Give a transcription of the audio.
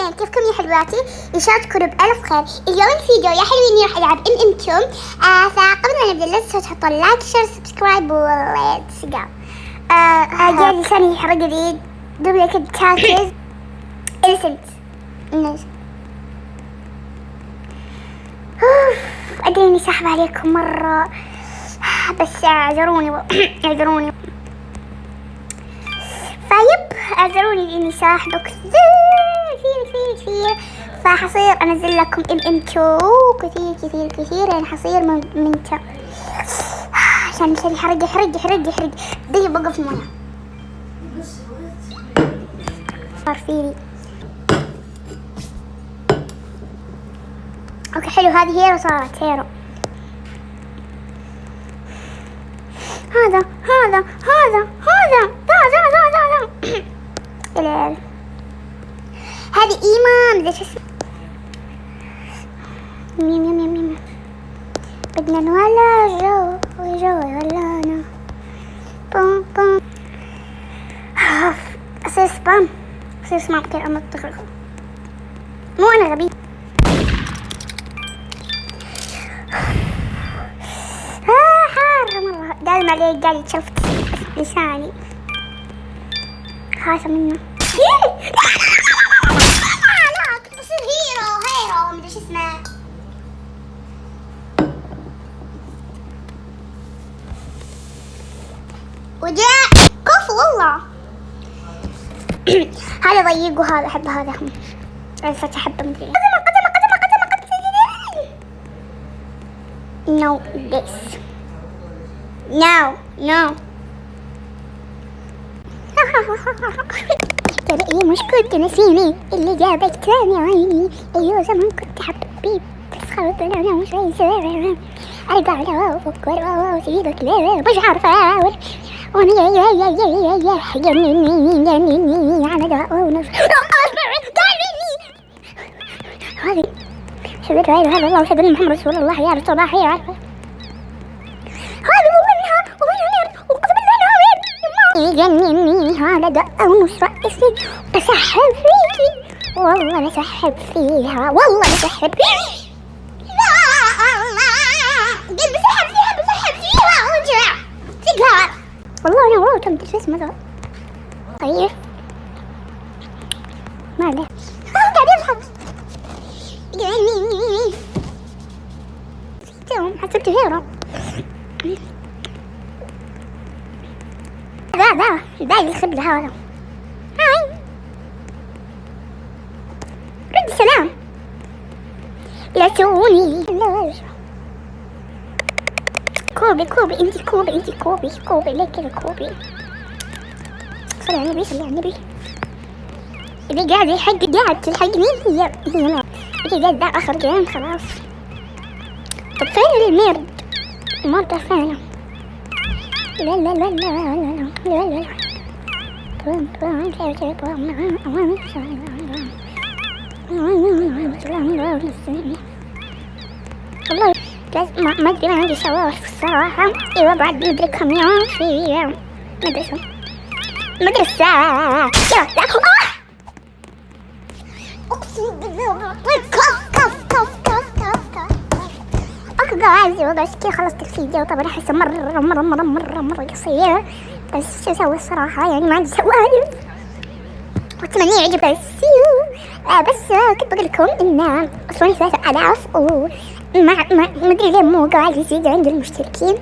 اثنين، كيفكم يا حلواتي؟ ان شاء الله تكونوا بألف خير. اليوم الفيديو يا حلوين راح العب ام 2. فقبل ما نبدا لا تنسوا تحطوا لايك شير سبسكرايب وليتس جو. جاي لساني يحرق لي دوبي كده تاكز إلسنت أدري إني ساحب عليكم مرة، بس اعذروني اعذروني. اعذروني إني ساحبة كثير فحصير أنزل لكم ام 2 كثير يعني حصير من عشان لساني يحرق دقيقة بوقف الموية صار فيني. اوكي حلو، هذه هيرو صارت هيرو. هذا لا هذه إيمان بدي شو اسمه ميم بدنا نولع جو ولانا بوم أصير سبام كثير أمطغ. مو أنا غبي. حار مرة دايما عليه قاعد شفت لساني خايفة منه. لا كنت بصير هيرو مدري شو اسمه. وجاء كفو والله. هذا ضيق وهذا أحب هذا عرفت أحبه مدري. قدم No this No ترى إيه مش كنت نسيني اللي جابك تاني عيني. أيوة زمان كنت حبيب بس خلاص أنا مش عايزة أرجع له وأفكر وأسيبك ليه مش عارفة أقول وأنا يا جنني على دواء ونفس هذه شبيت هذا الله وشهد أن محمد رسول الله يا رسول الله يا عارفة هذه ومنها وقسم بالله يجنني هذا دواء ونفس رئيسي بسحب فيكي والله بسحب فيها بسحب فيها وجع سيجار والله أنا والله كم تدري اسمه ذا طيب ما له قاعد يضحك حسبت هيرو. ذا الباقي الخبز هذا. هاي رد السلام لا توني كوبي انتي كوبي ليه كذا كوبي. صلي على النبي اللي قاعد تلحق مين هي ذا آخر جيم خلاص. طب فين المرد فينه؟ لا والله ما ادري ما عندي شواف الصراحة. ايوه بعد مدري كم يوم في مدرسة اقسم بالله كف عايزة والله كذا خلصت الفيديو. طبعا احس مرة قصير بس شو اسوي الصراحة يعني ما عندي سوالف واتمنى يعجبك بس كنت بقول لكم ان وصلوني 3000 وما ادري ليه مو قاعد يزيد عند المشتركين